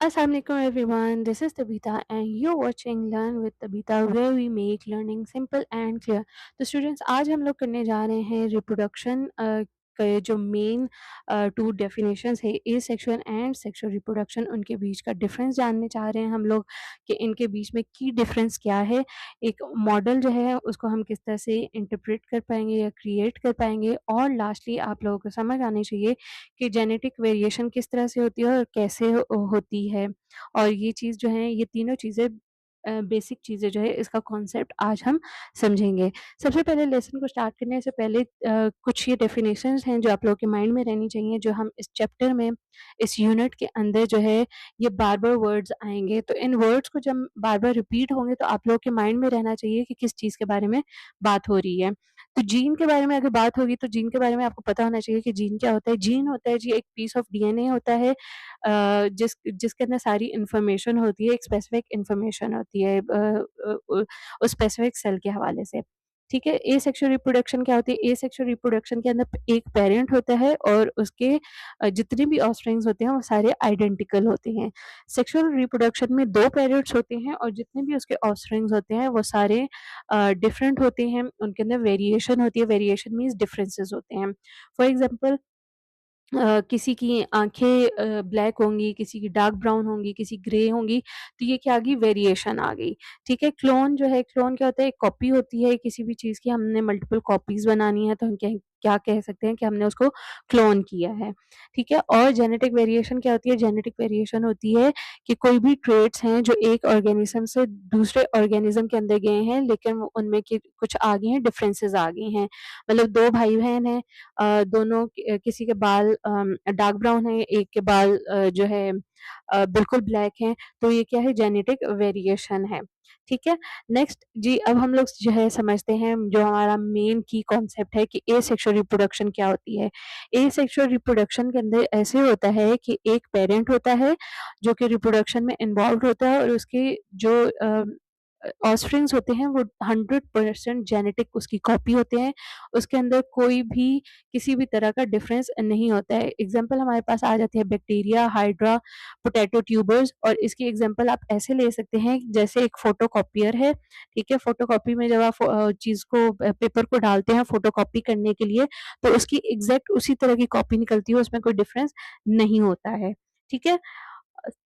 Assalamualaikum everyone, this is Tabitha and you're watching Learn with Tabitha where we make learning simple and clear. तो students आज हम लोग करने जा रहे हैं रिप्रोडक्शन के जो मेन टू डेफिनेशंस है ए सेक्शुअल एंड सेक्सुअल रिप्रोडक्शन उनके बीच का डिफरेंस जानने चाह रहे हैं हम लोग कि इनके बीच में की डिफरेंस क्या है। एक मॉडल जो है उसको हम किस तरह से इंटरप्रेट कर पाएंगे या क्रिएट कर पाएंगे और लास्टली आप लोगों को समझ आनी चाहिए कि जेनेटिक वेरिएशन किस तरह से होती है और कैसे होती है। और ये चीज़ जो है ये तीनों चीज़ें बेसिक चीज़ें जो है इसका कॉन्सेप्ट आज हम समझेंगे। सबसे पहले लेसन को स्टार्ट करने से पहले कुछ ये डेफिनेशंस हैं जो आप लोगों के माइंड में रहनी चाहिए, जो हम इस चैप्टर में इस यूनिट के अंदर जो है ये बार-बार वर्ड्स आएँगे। तो इन वर्ड्स को जब बार-बार रिपीट होंगे तो आप लोगों के माइंड में रहना चाहिए कि किस चीज़ के बारे में बात हो रही है। तो जीन के बारे में अगर बात होगी तो जीन के बारे में आपको पता होना चाहिए कि जीन क्या होता है। जीन होता है जी एक पीस ऑफ डीएनए होता है जिसके अंदर सारी इन्फॉर्मेशन होती है, एक स्पेसिफिक इन्फॉर्मेशन होती है उस स्पेसिफिक सेल के हवाले से। ठीक है? एसेक्सुअल रिप्रोडक्शन क्या होती है? एसेक्सुअल रिप्रोडक्शन के अंदर एक पेरेंट होता है और उसके जितने भी ऑफस्प्रिंग्स होते हैं वो सारे आइडेंटिकल होते हैं। सेक्सुअल रिप्रोडक्शन में 2 पेरेंट्स होते हैं और जितने भी उसके ऑफस्प्रिंग्स होते हैं वो सारे डिफरेंट होते हैं, उनके अंदर वेरिएशन होती है, वेरिएशन मीन्स डिफरेंसेस होते हैं। फॉर एग्ज़ाम्पल किसी की आँखें ब्लैक होंगी, किसी की डार्क ब्राउन होंगी, किसी ग्रे होंगी, तो ये क्या आ गई वेरिएशन आ गई, ठीक है? क्लोन जो है क्लोन क्या होता है एक कॉपी होती है किसी भी चीज़ की, हमने मल्टीपल कॉपीज़ बनानी है तो हम क्या कह सकते हैं कि हमने उसको क्लोन किया है, ठीक है? और जेनेटिक वेरिएशन क्या होती है? जेनेटिक वेरिएशन होती है कि कोई भी ट्रेट्स हैं जो एक ऑर्गेनिज़्म से दूसरे ऑर्गेनिज़्म के अंदर गए हैं लेकिन वो उनमें के कुछ आ गए हैं, डिफरेंसेस आ गए हैं। मतलब 2 भाई-बहन हैं दोनों किसी के बाल डार्क ब्राउन है, एक के बाल जो है बिल्कुल ब्लैक हैं, तो ये क्या है जेनेटिक वेरिएशन है, ठीक है? नेक्स्ट जी अब हम लोग जो है समझते हैं जो हमारा मेन की कॉन्सेप्ट है कि एसेक्सुअल रिप्रोडक्शन क्या होती है? एसेक्सुअल रिप्रोडक्शन के अंदर ऐसे होता है कि एक पेरेंट होता है, जो कि रिप्रोडक्शन में इन्वॉल्व्ड होता है और उसके जो ऑफस्प्रिंग्स होते हैं वो 100% जेनेटिक उसकी कॉपी होते हैं, उसके अंदर कोई भी किसी भी तरह का डिफरेंस नहीं होता है। एग्ज़ाम्पल हमारे पास आ जाती है बैक्टीरिया, हाइड्रा, पोटैटो ट्यूबर्स और इसकी एग्ज़ाम्पल आप ऐसे ले सकते हैं जैसे एक फ़ोटोकॉपियर है, ठीक है? फ़ोटोकॉपी में जब आप चीज़ को पेपर को डालते हैं फ़ोटोकॉपी करने के लिए, तो उसकी एग्ज़ैक्ट उसी तरह की कॉपी निकलती है, उसमें कोई डिफरेंस नहीं होता है, ठीक है?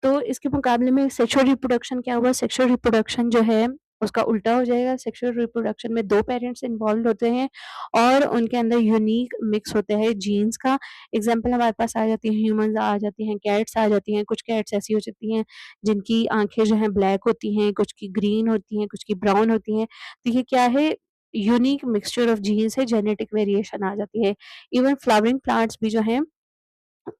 तो इसके मुकाबले में सेक्सुअल रिप्रोडक्शन क्या हुआ? सेक्सुअल रिप्रोडक्शन जो है उसका उल्टा हो जाएगा। सेक्सुअल रिप्रोडक्शन में 2 पेरेंट्स इन्वॉल्वड होते हैं और उनके अंदर यूनिक मिक्स होता है जीन्स का। एग्ज़ाम्पल हमारे पास आ जाती हैं ह्यूमन्स आ जाती हैं, कैट्स आ जाती हैं। कुछ कैट्स ऐसी हो सकती हैं जिनकी आँखें जो हैं ब्लैक होती हैं, कुछ की ग्रीन होती हैं, कुछ की ब्राउन होती हैं। तो ये क्या है यूनिक मिक्सचर ऑफ जीन्स है, जेनेटिक वेरिएशन आ जाती है। इवन फ्लावरिंग प्लांट्स भी जो हैं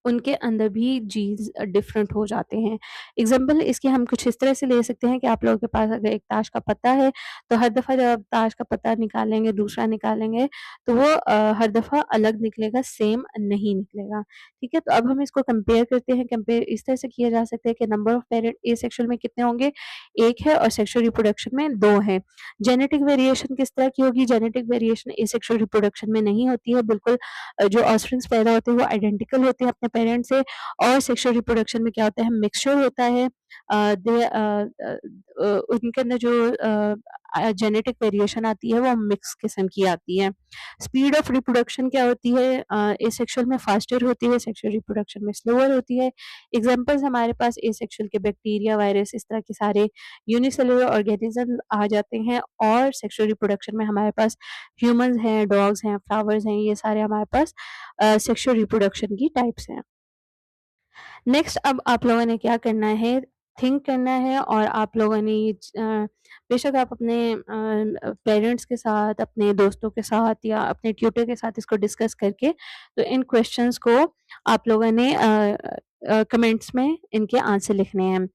उनके अंदर भी जीन्स डिफरेंट हो जाते हैं। एग्ज़ाम्पल इसके हम कुछ इस तरह से ले सकते हैं कि आप लोगों के पास अगर एक ताश का पत्ता है, तो हर दफ़ा जब आप ताश का पत्ता निकालेंगे, दूसरा निकालेंगे, तो वो हर दफ़ा अलग निकलेगा, सेम नहीं निकलेगा। ठीक है? तो अब हम इसको कंपेयर करते हैं, कंपेयर इस तरह से किया जा सकता है कि नंबर ऑफ पेरेंट एसेक्सुअल में कितने होंगे? 1 है और सेक्सुअल रिप्रोडक्शन में 2 हैं। जेनेटिक वेरिएशन किस तरह की होगी? जेनेटिक वेरिएशन एसेक्सुअल रिप्रोडक्शन में नहीं होती है, बिल्कुल जो ऑफस्प्रिंग्स पैदा होते हैं वो आइडेंटिकल होते हैं अपने पेरेंट्स से और सेक्सुअल रिप्रोडक्शन में क्या होता है मिक्सचर होता है उनके अंदर जो जेनेटिक वेरिएशन आती है वो मिक्स किस्म की आती है। स्पीड ऑफ रिप्रोडक्शन क्या होती है एसेक्सुअल में फास्टर होती है, सेक्सुअल रिप्रोडक्शन में स्लोअर होती है। एग्जांपल्स हमारे पास एसेक्सुअल के बैक्टीरिया, वायरस इस तरह के सारे यूनिसेलुलर ऑर्गेनिज्म आ जाते हैं और सेक्सुअल रिप्रोडक्शन में हमारे पास ह्यूमन्स हैं, डॉग्स हैं, फ्लावर्स हैं, ये सारे हमारे पास सेक्सुअल रिप्रोडक्शन की टाइप्स हैं। नेक्स्ट अब आप लोगों ने क्या करना है, थिंक करना है और आप लोगों ने बेशक आप अपने पेरेंट्स के साथ, अपने दोस्तों के साथ या अपने ट्यूटर के साथ इसको डिस्कस करके तो इन क्वेश्चंस को आप लोगों ने कमेंट्स में इनके आंसर लिखने हैं।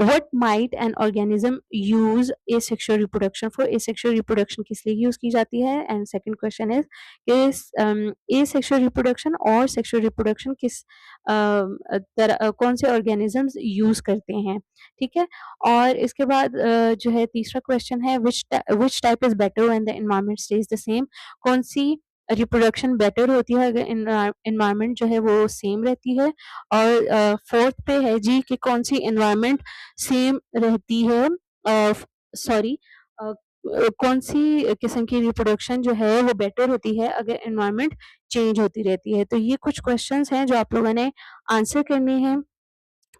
What might an organism use asexual reproduction for? Asexual reproduction किस लिए यूज की जाती है? And second question is asexual reproduction और सेक्सुअल रिप्रोडक्शन किस कौन से ऑर्गेनिजम्स यूज करते हैं, ठीक है? और इसके बाद जो है तीसरा क्वेश्चन है which type is better when the environment stage the same? कौन सी रिप्रोडक्शन बेटर होती है अगर एनवायरनमेंट जो है वो सेम रहती है। और फोर्थ पे है जी कि कौन सी एनवायरनमेंट सेम रहती है, सॉरी, कौन सी किस्म की रिप्रोडक्शन जो है वो बेटर होती है अगर एनवायरनमेंट चेंज होती रहती है। तो ये कुछ क्वेश्चंस हैं जो आप लोगों ने आंसर करने हैं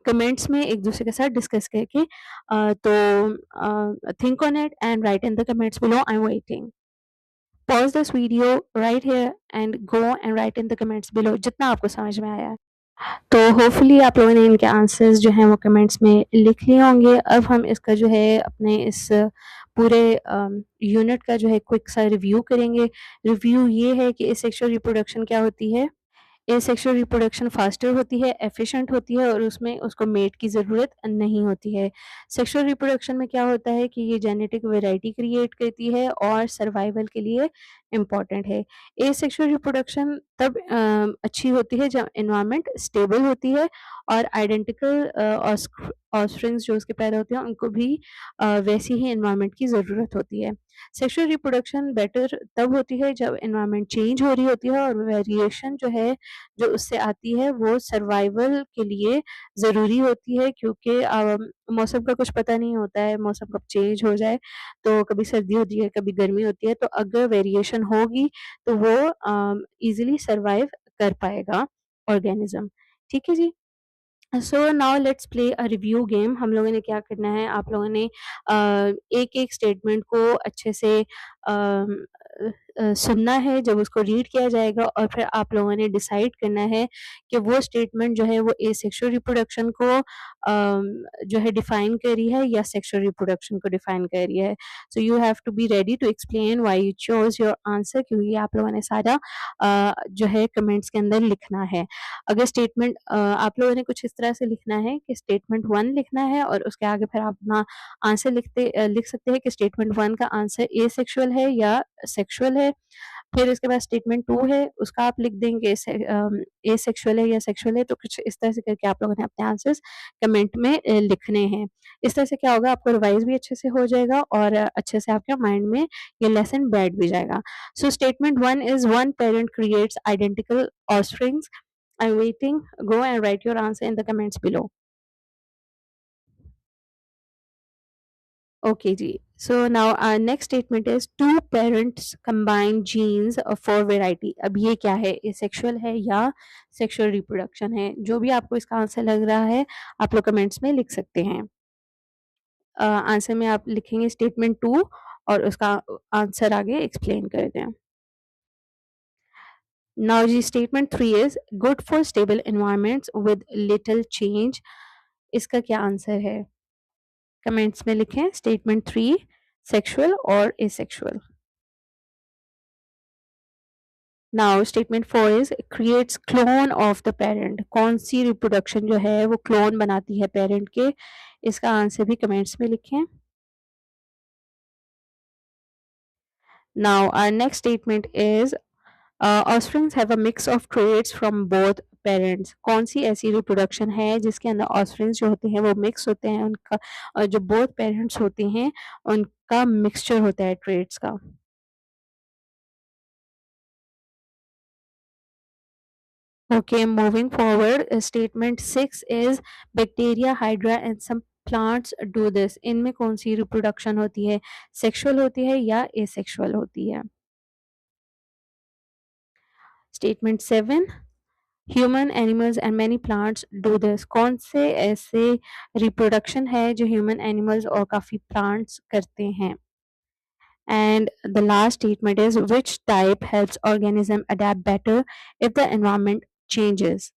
कमेंट्स में एक दूसरे के साथ डिस्कस करके। तो think on it and right in the comments below, I am waiting. Pause this video right here and go and right in the comments below जितना आपको समझ में आया है। तो होपफुली आप लोगों ने इनके आंसर्स जो हैं वो कमेंट्स में लिख लिए होंगे। अब हम इसका जो है अपने इस पूरे यूनिट का जो है क्विक सा रिव्यू करेंगे। रिव्यू ये है कि एसेक्सुअल रिप्रोडक्शन क्या होती है। एसेक्सुअल रिप्रोडक्शन फास्टर होती है, एफिशिएंट होती है और उसमें उसको मेट की ज़रूरत नहीं होती है। सेक्सुअल रिप्रोडक्शन में क्या होता है कि ये जेनेटिक वैरायटी क्रिएट करती है और सर्वाइवल के लिए इम्पॉर्टेंट है। एसेक्सुअल रिप्रोडक्शन तब अच्छी होती है जब एनवायरनमेंट स्टेबल होती है और आइडेंटिकल ऑफस्प्रिंग्स जो उसके पैदा होते हैं उनको भी वैसी ही एनवायरनमेंट की ज़रूरत होती है। सेक्सुअल रिप्रोडक्शन बेटर तब होती है जब एनवायरनमेंट चेंज हो रही होती है और वेरिएशन जो है जो उससे आती है वो सर्वाइवल के लिए ज़रूरी होती है, क्योंकि मौसम का कुछ पता नहीं होता है, मौसम कब चेंज हो जाए, तो कभी सर्दी होती है, कभी गर्मी होती है, तो अगर वेरिएशन होगी तो वो ईज़िली सर्वाइव कर पाएगा ऑर्गेनिज़्म। ठीक है जी? So now let's play a review game. हम लोगों ने क्या करना है, आप लोगों ने एक-एक स्टेटमेंट को अच्छे से सुनना है जब उसको रीड किया जाएगा और फिर आप लोगों ने डिसाइड करना है कि वो स्टेटमेंट जो है वो एसेक्सुअल रिप्रोडक्शन को जो है डिफाइन कर रही है या सेक्सुअल रिप्रोडक्शन को डिफाइन कर रही है। So you have to be ready to explain why you chose your answer, क्योंकि आप लोगों ने सारा जो है कमेंट्स के अंदर लिखना है। अगर स्टेटमेंट आप लोगों ने कुछ इस तरह से लिखना है कि स्टेटमेंट 1 लिखना है और उसके आगे फिर आप अपना आंसर लिख सकते हैं कि स्टेटमेंट 1 का आंसर एसेक्सुअल है या सेक्सुअल है। फिर उसके बाद स्टेटमेंट 2 है, उसका आप लिख देंगे एसेक्सुअल है या सेक्सुअल है, तो कुछ इस तरह से करके आप लोगों ने अपने आंसर्स कमेंट में लिखने हैं। इस तरह से क्या होगा, आपको रिवाइज़ भी अच्छे से हो जाएगा और अच्छे से आपके माइंड में ये लेसन बैठ भी जाएगा। So statement 1 is one parent creates identical offsprings. I'm waiting. Go and write your answer in the comments below. Okay, ji. So now our next statement is two parents combine genes for variety. अब ये क्या है? asexual है या sexual reproduction है? जो भी आपको इसका आंसर लग रहा है, आप लोग कमेंट्स में लिख सकते हैं। आंसर में आप लिखेंगे स्टेटमेंट 2 और उसका आंसर आगे एक्सप्लेन कर दें। Now जी statement 3 is good for stable environments with little change. इसका क्या आंसर है? कमेंट्स में लिखें स्टेटमेंट 3 सेक्सुअल और asexual. Now statement 4 is creates clone of the parent. कौन सी रिप्रोडक्शन जो है वो क्लोन बनाती है पेरेंट के? इसका आंसर भी कमेंट्स में लिखें। Now our next statement is offsprings have a mix of traits from both parents. कौन सी ऐसी रिप्रोडक्शन है जिसके अंदर ऑफस्प्रिंग्स जो होते हैं वो मिक्स होते हैं, उनका जो बोथ पेरेंट्स होते हैं उनका मिक्सचर होता है ट्रेट्स का। Okay, moving forward, statement 6 is bacteria, hydra and some plants do this. इनमें कौन सी रिप्रोडक्शन होती है? सेक्सुअल होती है या एसेक्सुअल होती है? Statement 7 human animals and many plants do this. कौन से ऐसे रिप्रोडक्शन है जो ह्यूमन एनिमल्स और काफ़ी प्लांट्स करते हैं? And the last statement is which type helps organism adapt better if the environment changes?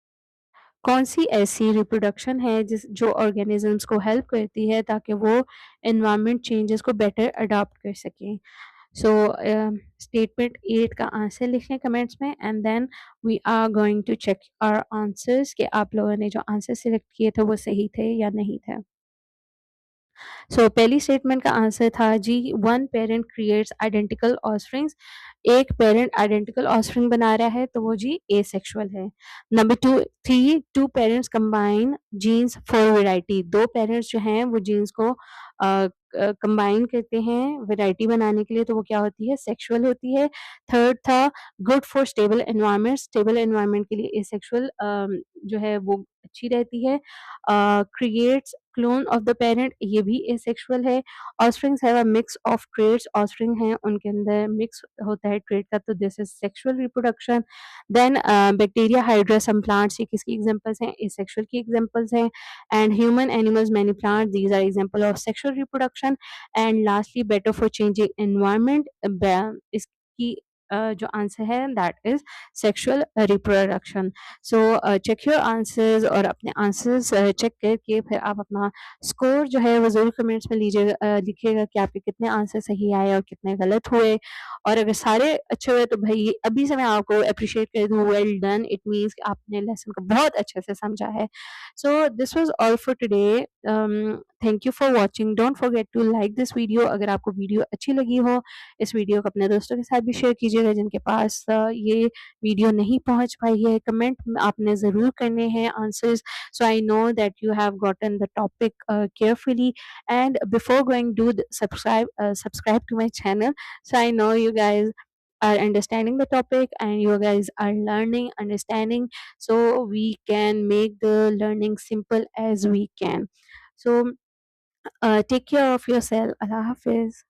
कौन सी ऐसी रिप्रोडक्शन है जिस जो ऑर्गेनिजम्स को हेल्प करती है ताकि वो एनवायरनमेंट चेंजेस को बेटर अडॉप्ट कर सकें। सो स्टेटमेंट 8 का आंसर लिख लें कमेंट्स में and then we are going to check our answers कि आप लोगों ने जो आंसर सिलेक्ट किए थे वो सही थे या नहीं थे। सो पहली स्टेटमेंट का आंसर था जी, one parent creates identical offsprings. एक पेरेंट आइडेंटिकल ऑफस्प्रिंग बना रहा है तो वो जी एसेक्सुअल है। Number three, two parents combine genes for variety. दो पेरेंट्स जो हैं वो जीन्स को कंबाइन करते हैं वैरायटी बनाने के लिए, तो वो क्या होती है, सेक्सुअल होती है। थर्ड था good for stable environment. Stable environment के लिए एसेक्सुअल जो है वो अच्छी रहती है। Creates clone of the parent, ये भी एसेक्सुअल है। Offsprings have a mix of traits, offspring हैं उनके अंदर मिक्स होता है ट्रेड का, तो this is sexual reproduction. Then bacteria, hydra, some plants, ये किसकी एग्जांपल्स हैं, एसेक्सुअल की एग्जांपल्स हैं। And human, animals, many plants, these are example of sexual reproduction. And lastly better for changing environment, इसकी जो आंसर है that is sexual reproduction. So check your answers, और अपने आंसर्स चेक करके फिर आप अपना स्कोर जो है वो ज़रूर कमेंट्स में लिखिएगा कि आपके कितने आंसर सही आए और कितने गलत हुए। और अगर सारे अच्छे हुए तो भाई अभी से मैं आपको अप्रिशिएट कर दूँ, वेल डन, इट मीन्स कि आपने लेसन को बहुत अच्छे से समझा है। So this was all for today. Thank you for watching. Don't forget to like this video. अगर आपको वीडियो अच्छी लगी हो, इस वीडियो को अपने दोस्तों के साथ भी शेयर कीजिएगा जिनके पास ये वीडियो नहीं पहुंच पाई है। कमेंट आपने ज़रूर करने हैं answers, so I know that you have gotten the topic carefully. And before going, do subscribe to my channel, so I know you guys are understanding the topic and you guys are learning, understanding, so we can make the learning simple as we can. So take care of yourself. Allah Hafiz.